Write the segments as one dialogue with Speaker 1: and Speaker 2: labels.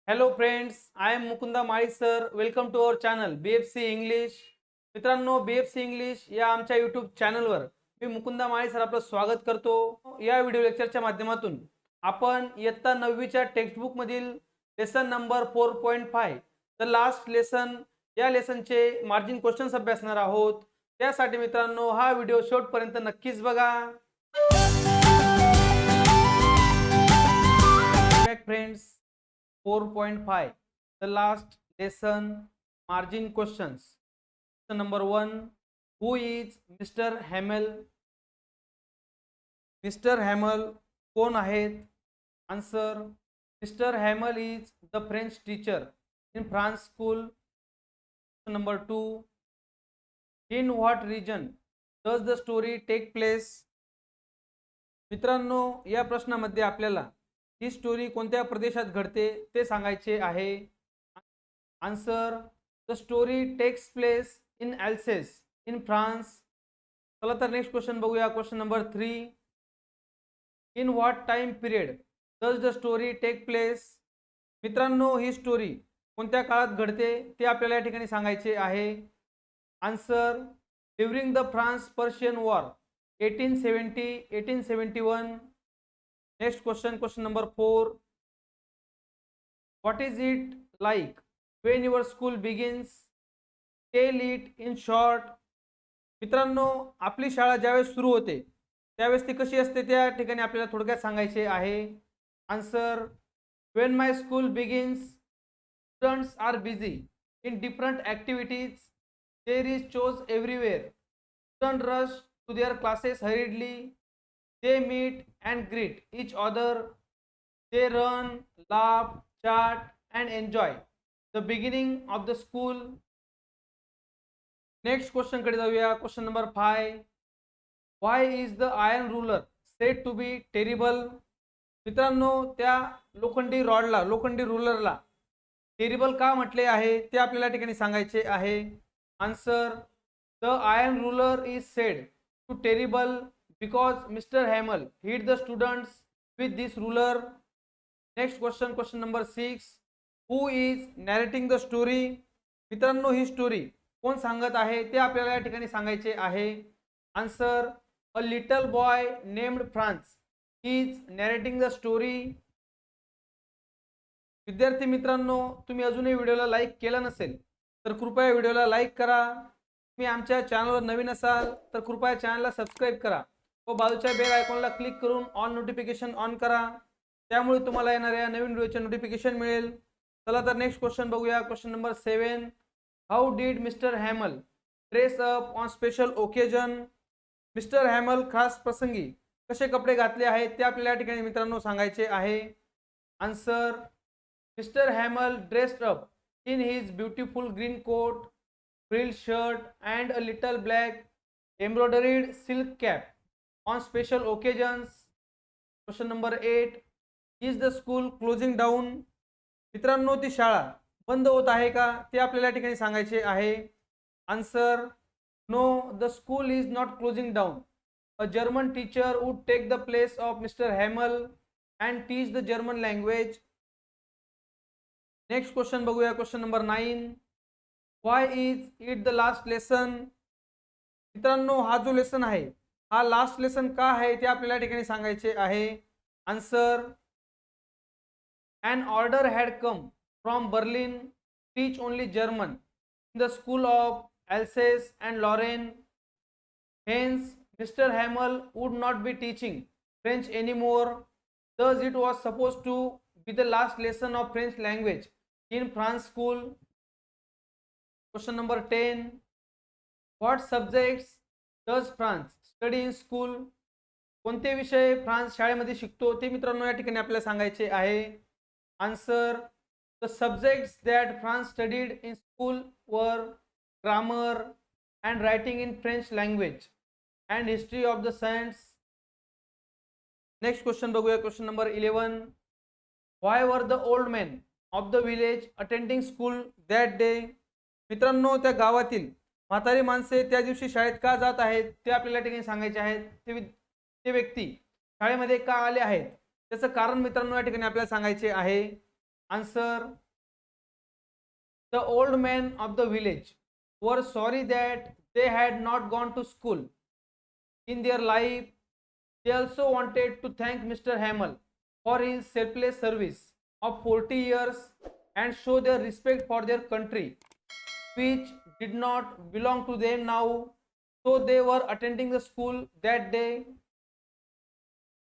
Speaker 1: Hello friends, I am Mukunda Mali sir. Welcome to our channel BFC English. मित्रांनो, BFC English या आमच्या YouTube चॅनलवर मी Mukunda Mali sir आपलं स्वागत करतो. या व्हिडिओ लेक्चरच्या माध्यमातून आपण इयत्ता 9वीच्या टेक्स्टबुक मधील lesson number 4.5 the last lesson या लेसनचे मार्जिन क्वेश्चन्स अभ्यासणार आहोत. त्यासाठी मित्रांनो हा व्हिडिओ शेवटपर्यंत नक्कीच बघा. Friends, 4.5 the last lesson margin questions. Question number 1, who is Mr. Hamel? Mr. Hamel कोण आहेत? Answer, Mr. Hamel is the French teacher in France school. Question number 2, in what region does the story take place? मित्रांनो, या प्रश्नामध्ये आपल्याला ही story कोणत्या प्रदेशात घडते ते सांगायचे आहे. Answer, the story takes place in Alsace in France. चला तर नेक्स्ट क्वेश्चन बघूया. Question number 3, in what time period does the story take place? मित्रांनो, ही स्टोरी कोणत्या काळात घडते ते आपल्याला या ठिकाणी सांगायचे आहे. Answer, during the France Persian war 1870-1871. Next question, question number 4. What is it like when your school begins? Tell it in short. मित्रांनो, आपली शाळा ज्यावेळेस सुरू होते त्यावेळेस ती कशी असते त्या ठिकाणी आपल्याला थोडक्यात सांगायचे आहे. Answer, when my school begins, students are busy in different activities. There is chores everywhere. Students rush to their classes hurriedly. They meet and greet each other. They run, laugh, chat and enjoy the beginning of the school. Next question कडे जाऊया. Question number 5. Why is the iron ruler said to be terrible? मित्रांनो, त्या लोखंडी रॉडला, लोखंडी रुलरला terrible का म्हटले आहे ते आपल्याला ठिकाणी सांगायचे आहे. Answer, the iron ruler is said to terrible because Mr. Hamel hit the students with this ruler. Next question, question number 6. Who is narrating the story? मित्रांनो, ही स्टोरी कोण सांगत आहे ते आपल्याला या ठिकाणी सांगायचे आहे. Answer, a little boy named France is नॅरेटिंग the story. विद्यार्थी मित्रांनो, तुम्ही अजूनही व्हिडिओला लाईक केला नसेल तर कृपया व्हिडिओला लाईक करा. तुम्ही आमच्या चॅनलवर नवीन असाल तर कृपया चॅनलला सबस्क्राईब करा व बाजूच्या बेल आयकॉनला क्लिक करून ऑल नोटिफिकेशन ऑन करा. त्यामुळे तुम्हाला येणाऱ्या नवीन व्हिडिओचे नोटिफिकेशन मिळेल. चला तर नेक्स्ट क्वेश्चन बघूया. Question number 7. How did mister Hamel dress up on special occasion? Mister Hamel खास प्रसंगी कसे कपडे घातले आहेत ते आपल्याला या ठिकाणी मित्रांनो सांगायचे आहे. Answer, mister Hamel dressed up in his beautiful green coat, frilled shirt and a little black embroidered silk cap on special occasions. Question number 8. Is the school closing down? मित्रांनो, ती शाळा बंद होत आहे का ते आपल्याला ठिकाणी सांगायचे आहे. Answer, no, the school is not closing down. A German teacher would take the place of mister Hamel and teach the German language. Next question बघूया. Question number 9. Why is it the last lesson? मित्रांनो, हा जो lesson आहे हा last lesson का आहे ते आपल्याला ठिकाणी सांगायचे आहे. Answer, an order had come from Berlin teach only German in the school of Alsace and Lorraine. Hence mister Hamel would not be teaching French anymore. Thus it was supposed to be the last lesson of French language in France school. Question number 10. What subjects does France study in school? कोणते विषय France शाळेमध्ये शिकतो ते मित्रांनो या ठिकाणी आपल्याला सांगायचे आहे. Answer, the subjects that Franz studied in school were grammar and writing in French language and history of the science. Next question बघूया. Question number 11. Why were the old man of the village attending school that day? मित्रांनो, त्या गावातील म्हातारी माणसे त्या दिवशी शाळेत का जात आहेत ते आपल्याला ठिकाणी सांगायचे आहेत. ते व्यक्ती शाळेमध्ये का आले आहेत त्याचं कारण मित्रांनो या ठिकाणी आपल्याला सांगायचे आहे. Answer: the old men of the village were sorry that they had not gone to school in their life. They also wanted to thank Mr. Hamel for his selfless service of 40 years and show their respect for their country, which did not belong to them now. So they were attending the school that day.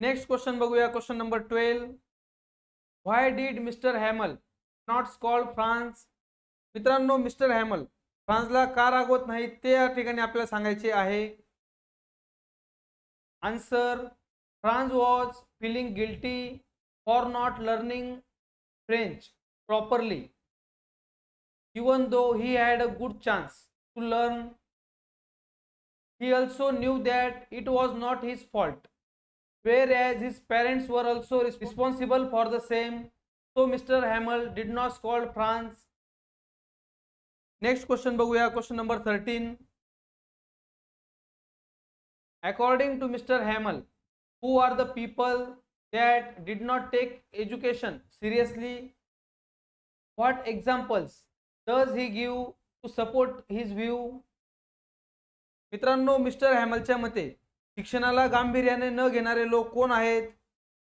Speaker 1: Next question बघूया, question number 12. Why did Mr. Hamel not scold France? मित्रांनो, mister Hamel फ्रान्सला का रागवत नाही ते या ठिकाणी आपल्याला सांगायचे आहे. Answer: France was feeling guilty for not learning French properly even though he had a good chance to learn. He also knew that it was not his fault, whereas his parents were also responsible for the same. So Mr. Hamel did not scold France. Next question बघूया, question number 13. According to Mr. Hamel, who are the people that did not take education seriously? What examples does he give to support his view? मित्रांनो, mister हॅमलच्या मते शिक्षणाला गांभीर्याने न घेणारे लोक कोण आहेत?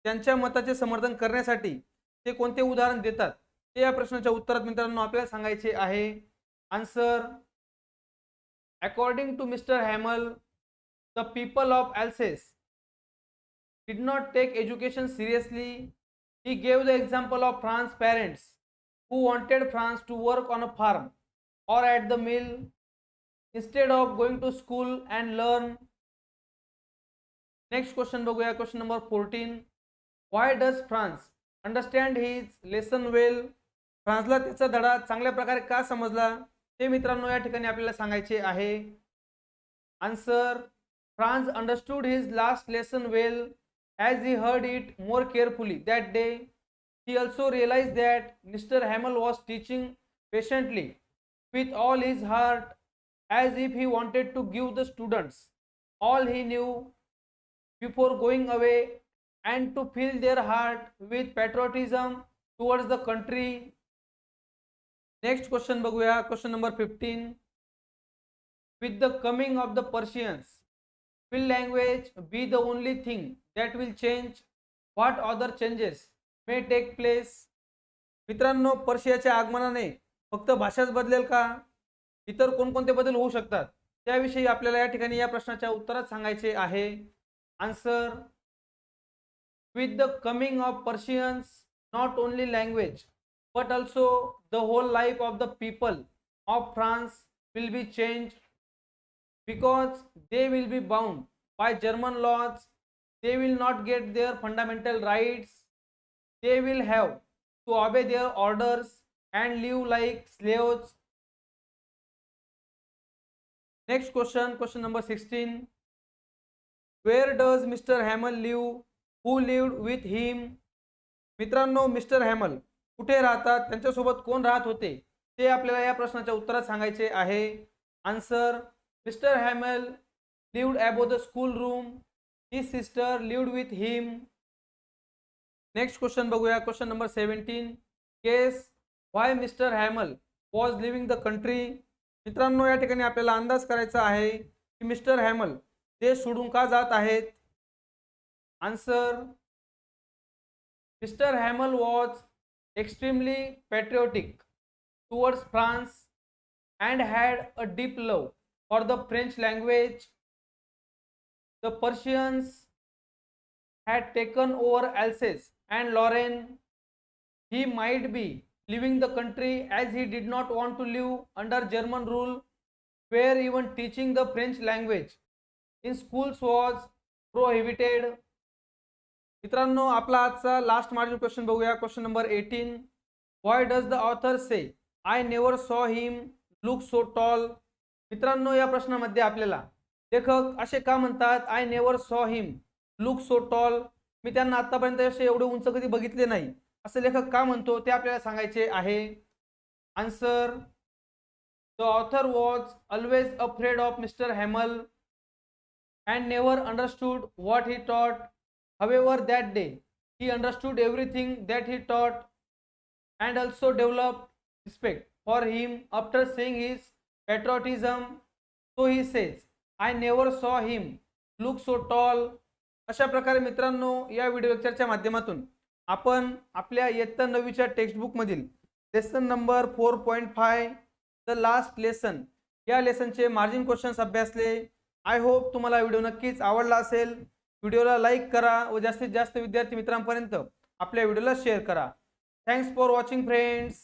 Speaker 1: त्यांच्या मताचे समर्थन करण्यासाठी ते कोणते उदाहरण देतात? ते या प्रश्नाच्या उत्तरात मित्रांनो आपल्याला सांगायचे आहे. Answer: according to mister Hamel, the people of Alsace did not take education seriously. He gave the example of France's parents who wanted France to work on a farm or at the mill instead of going to school and learn. Next question बघूया, question number 14. Why does France understand his lesson well? फ्रान्सला त्याचा धडा चांगल्या प्रकारे का समजला ते मित्रांनो या ठिकाणी आपल्याला सांगायचे आहे. Answer: France understood his last lesson well as he heard it more carefully that day. He also realized that Mr. Hamel was teaching patiently with all his heart, as if he wanted to give the students all he knew before going away and to fill their heart with patriotism towards the country. Next question बघूया, question number 15. With the coming of the Persians, will language be the only thing that will change? What other changes may take place? मित्रांनो, पर्शियाच्या आगमनाने फक्त भाषाच बदलेल का? इतर कोणकोणते बदल होऊ शकतात त्याविषयी आपल्याला या ठिकाणी या प्रश्नाच्या उत्तरात सांगायचे आहे. Answer: with the coming of Persians, not only language but also the whole life of the people of France will be changed, because they will be bound by German laws. They will not get their fundamental rights. They will have to obey their orders and live like slaves. Next question, question number 16. Where does Mr. Hamel live? Who lived with him? मित्रांनो, mister Hamel कुठे राहतात, त्यांच्यासोबत कोण राहत होते ते आपल्याला या प्रश्नाच्या उत्तरात सांगायचे आहे. Answer: Mr. Hamel lived above the school room. His sister lived with him. Next question बघूया, question number 17. Guess why Mr. Hamel was leaving the country? मित्रांनो, या ठिकाणी आपल्याला अंदाज करायचा आहे की मिस्टर हॅमल देश सोडून का जात आहेत. Answer: Mr. Hamel was extremely patriotic towards France and had a deep love for the French language. The Persians had taken over Alsace and Lorraine. He might be leaving the country as he did not want to live under German rule, where even teaching the French language in schools was prohibited. मित्रांनो, आपला आजचा last module question बघूया, question number 18. Why does the author say I never saw him look so tall? मित्रांनो, या प्रश्नामध्ये आपल्याला लेखक असे का म्हणतात I never saw him look so tall? मी त्यांना आतापर्यंत असे एवढे उंच कधी बघितले नाही असे लेखक का म्हणतो ते आपल्याला सांगायचे आहे. Answer: the author was always afraid of mister Hamel and never understood what he taught. However, that day he understood everything that he taught and also developed respect for him after seeing his patriotism. So he says, I never saw him look so tall. अशा प्रकारे मित्रांनो या video लेक्चरच्या माध्यमातून आपण आपल्या इयत्ता 9वीच्या textbook मधील lesson number 4.5 the last lesson या लेसनचे मार्जिन क्वेश्चन्स अभ्यासले. आय होप तुम्हाला व्हिडिओ नक्कीच आवडला असेल. व्हिडिओला लाईक करा व जास्तीत जास्त विद्यार्थी मित्रांपर्यंत आपल्या व्हिडिओला शेअर करा. Thanks for watching friends.